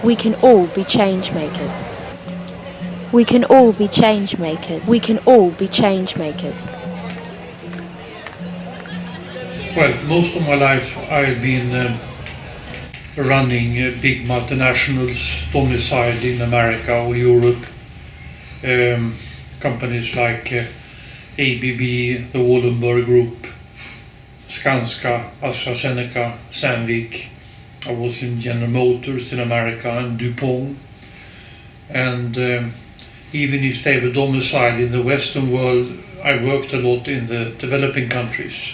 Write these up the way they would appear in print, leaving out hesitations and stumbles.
We can all be change makers. We can all be change makers. We can all be change makers. Well, most of my life I've been running big multinationals domiciled in America or Europe. Companies like ABB, the Wallenberg Group, Skanska, AstraZeneca, Sandvik. I was in General Motors in America and DuPont. And even if they were domiciled in the Western world, I worked a lot in the developing countries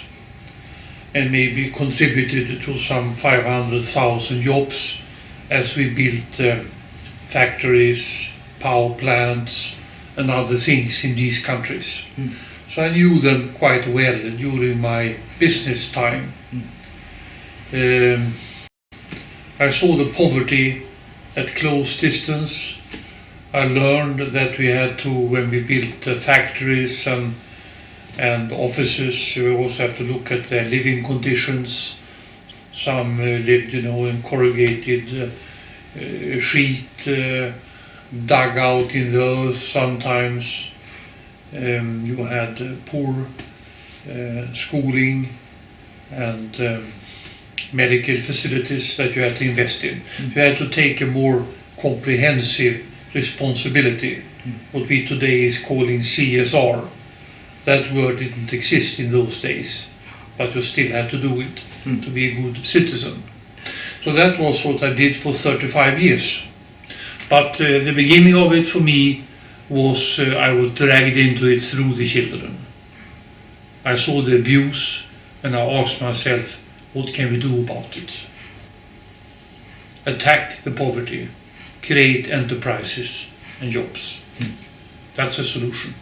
and maybe contributed to some 500,000 jobs as we built factories, power plants and other things in these countries. So I knew them quite well during my business time. I saw the poverty at close distance. I learned that we had to, when we built factories and offices, we also have to look at their living conditions. Some lived, in corrugated sheet, dug out in the earth sometimes. You had poor schooling and medical facilities that you had to invest in. You had to take a more comprehensive responsibility, what we today is calling CSR. That word didn't exist in those days, but you still had to do it to be a good citizen. So that was what I did for 35 years. But the beginning of it for me was I was dragged into it through the children. I saw the abuse and I asked myself, what can we do about it? Attack the poverty, create enterprises and jobs. That's a solution.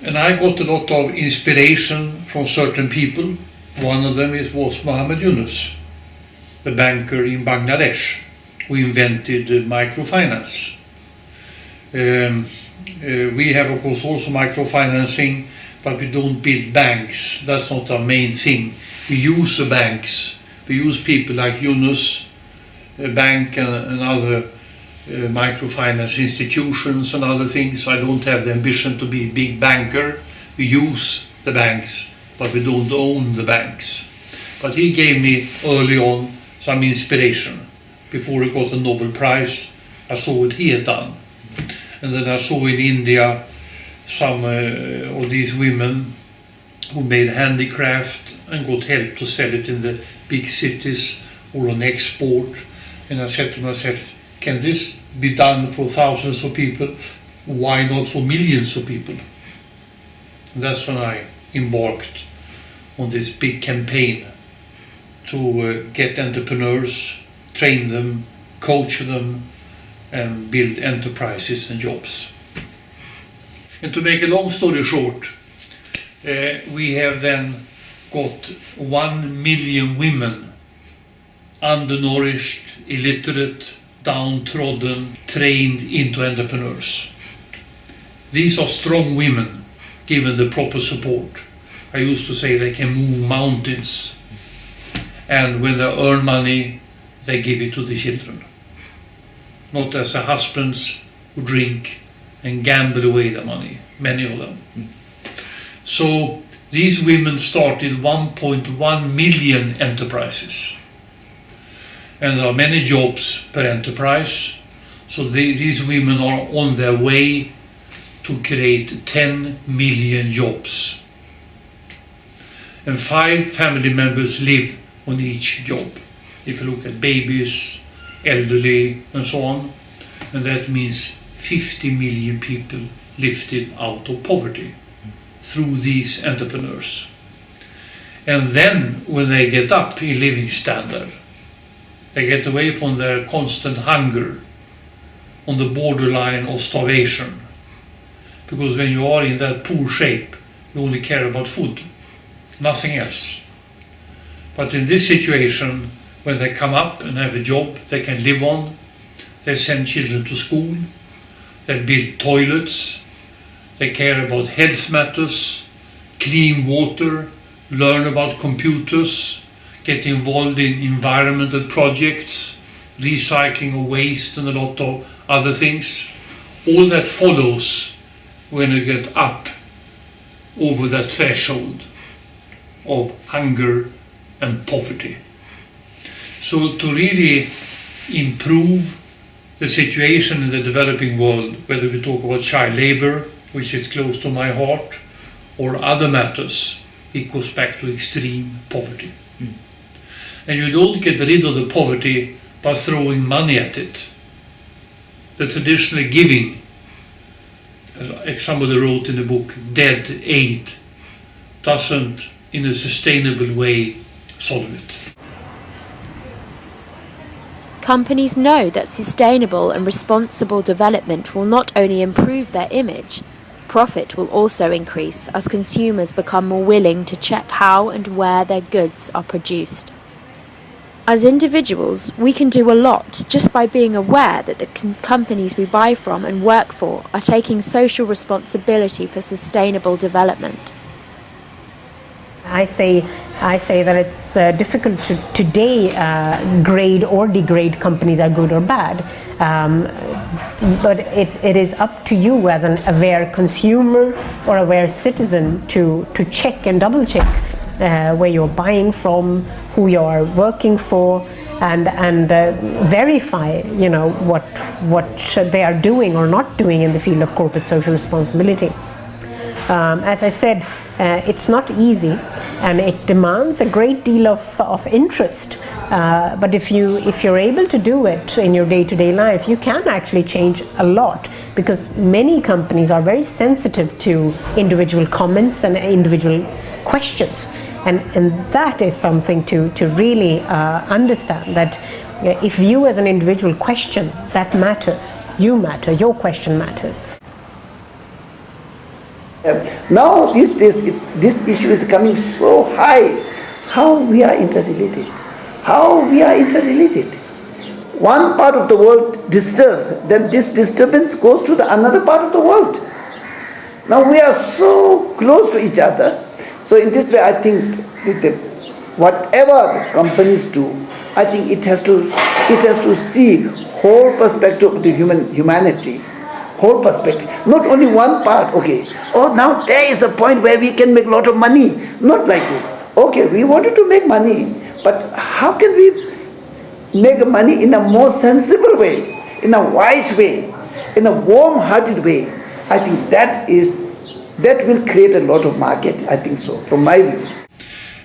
And I got a lot of inspiration from certain people. One of them was Mohammed Yunus, the banker in Bangladesh, who invented microfinance. We have, of course, also microfinancing, but we don't build banks. That's not our main thing. We use the banks. We use people like Yunus, a bank and other microfinance institutions and other things. I don't have the ambition to be a big banker. We use the banks, but we don't own the banks. But he gave me early on some inspiration. Before he got a Nobel Prize, I saw what he had done. And then I saw in India some of these women who made handicraft and got help to sell it in the big cities or on export. And I said to myself, can this be done for thousands of people? Why not for millions of people? And that's when I embarked on this big campaign to get entrepreneurs, train them, coach them, and build enterprises and jobs. And to make a long story short, we have then got 1 million women, undernourished, illiterate, downtrodden, trained into entrepreneurs. These are strong women, given the proper support. I used to say they can move mountains, and when they earn money, they give it to the children. Not as a husbands who drink and gamble away the money, many of them. So these women started 1.1 million enterprises. And there are many jobs per enterprise. So these women are on their way to create 10 million jobs. And 5 family members live on each job. If you look at babies, elderly and so on, and that means 50 million people lifted out of poverty through these entrepreneurs. And then when they get up in living standard, they get away from their constant hunger on the borderline of starvation. Because when you are in that poor shape, you only care about food, nothing else. But in this situation, when they come up and have a job they can live on, they send children to school, they build toilets, they care about health matters, clean water, learn about computers, get involved in environmental projects, recycling of waste and a lot of other things. All that follows when you get up over that threshold of hunger and poverty. So to really improve the situation in the developing world, whether we talk about child labor, which is close to my heart, or other matters, it goes back to extreme poverty. And you don't get rid of the poverty by throwing money at it. The traditional giving, as somebody wrote in the book, dead aid, doesn't in a sustainable way solve it. Companies know that sustainable and responsible development will not only improve their image, profit will also increase as consumers become more willing to check how and where their goods are produced. As individuals, we can do a lot just by being aware that the companies we buy from and work for are taking social responsibility for sustainable development. I say that it's difficult to today grade or degrade companies are good or bad, but it is up to you as an aware consumer or aware citizen to check and double check where you're buying from, who you are working for, and verify, what they are doing or not doing in the field of corporate social responsibility. As I said, it's not easy, and it demands a great deal of interest. But if you're able to do it in your day-to-day life, you can actually change a lot, because many companies are very sensitive to individual comments and individual questions. And that is something to really understand, that if you as an individual question, that matters. You matter, your question matters. Now these days this issue is coming so high. How we are interrelated. How we are interrelated. One part of the world disturbs, then this disturbance goes to the another part of the world. Now we are so close to each other. So in this way, I think that whatever the companies do, I think it has to see whole perspective of the humanity. Whole perspective, not only one part. Okay, now there is a point where we can make a lot of money. Not like this. Okay, we wanted to make money, but how can we make money in a more sensible way, in a wise way, in a warm-hearted way? I think that will create a lot of market. I think so, from my view.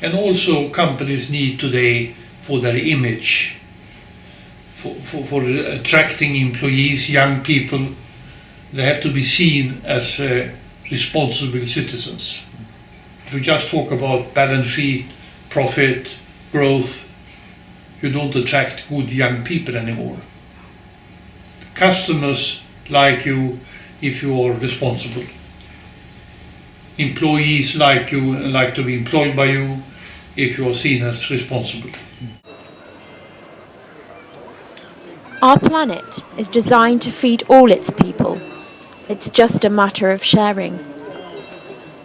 And also, companies need today, for their image, for attracting employees, young people, they have to be seen as responsible citizens. If you just talk about balance sheet, profit, growth, you don't attract good young people anymore. Customers like you if you are responsible. Employees like you and like to be employed by you if you are seen as responsible. Our planet is designed to feed all its people. It's just a matter of sharing.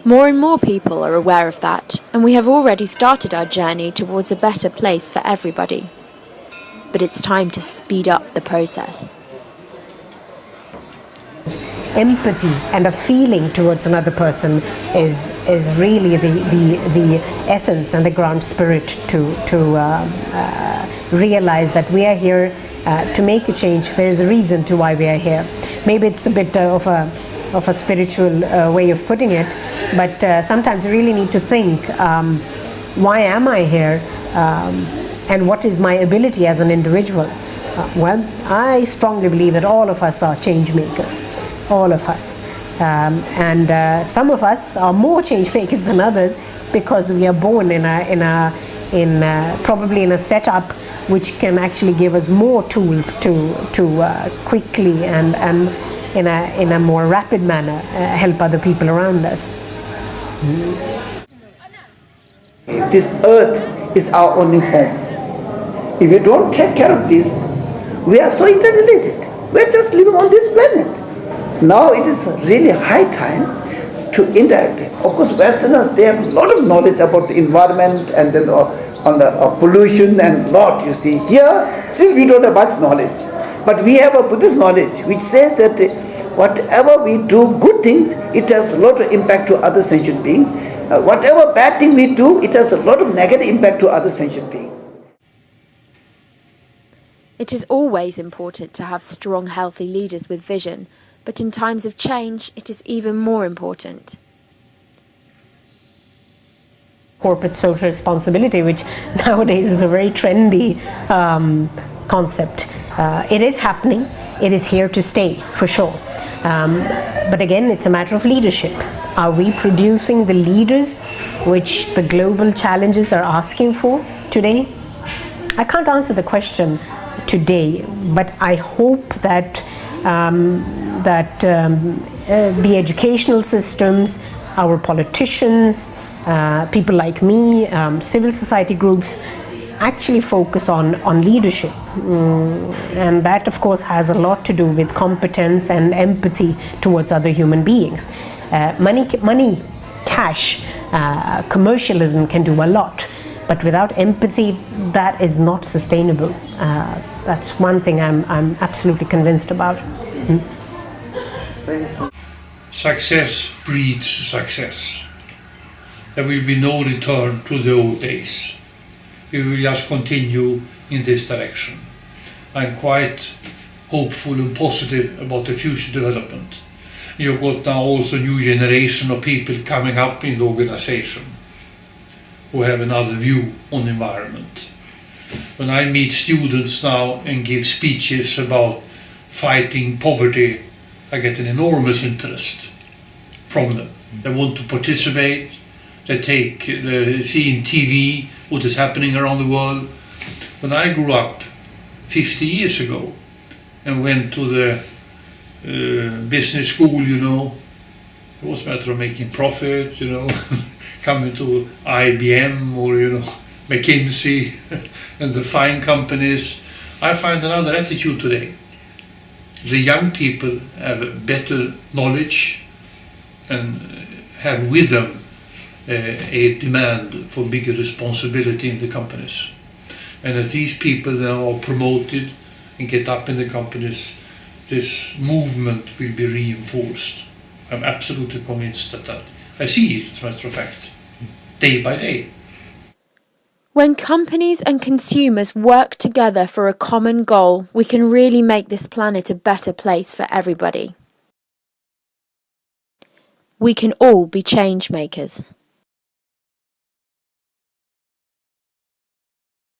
More and more people are aware of that, and we have already started our journey towards a better place for everybody. But it's time to speed up the process. Empathy and a feeling towards another person is really the essence and the ground spirit to realize that we are here to make a change. There is a reason to why we are here. Maybe it's a bit of a spiritual way of putting it, but sometimes you really need to think, why am I here, and what is my ability as an individual? Well, I strongly believe that all of us are change makers. All of us, and some of us are more change makers than others because we are born probably in a setup which can actually give us more tools to quickly and in a more rapid manner help other people around us. This earth is our only home. If we don't take care of this, we are so interrelated. We are just living on this planet. Now it is really high time to interact. Of course, Westerners, they have a lot of knowledge about the environment and then on the pollution and lot, you see. Here, still we don't have much knowledge. But we have a Buddhist knowledge which says that whatever we do, good things, it has a lot of impact to other sentient beings. Whatever bad thing we do, it has a lot of negative impact to other sentient beings. It is always important to have strong, healthy leaders with vision, but in times of change, it is even more important. Corporate social responsibility, which nowadays is a very trendy concept. It is happening. It is here to stay, for sure. But again, it's a matter of leadership. Are we producing the leaders which the global challenges are asking for today? I can't answer the question today, but I hope that the educational systems, our politicians, people like me, civil society groups, actually focus on leadership. And that, of course, has a lot to do with competence and empathy towards other human beings. Money, cash, commercialism can do a lot, but without empathy, that is not sustainable. That's one thing I'm absolutely convinced about. Success breeds success. There will be no return to the old days. We will just continue in this direction. I'm quite hopeful and positive about the future development. You've got now also a new generation of people coming up in the organization who have another view on the environment. When I meet students now and give speeches about fighting poverty, I get an enormous interest from them. They want to participate. They see in TV what is happening around the world. When I grew up 50 years ago and went to the business school, it was a matter of making profit, coming to IBM or, McKinsey and the fine companies. I find another attitude today. The young people have better knowledge and have with them a demand for bigger responsibility in the companies. And as these people now are promoted and get up in the companies, this movement will be reinforced. I'm absolutely convinced that I see it, as a matter of fact, day by day. When companies and consumers work together for a common goal, we can really make this planet a better place for everybody. We can all be change makers.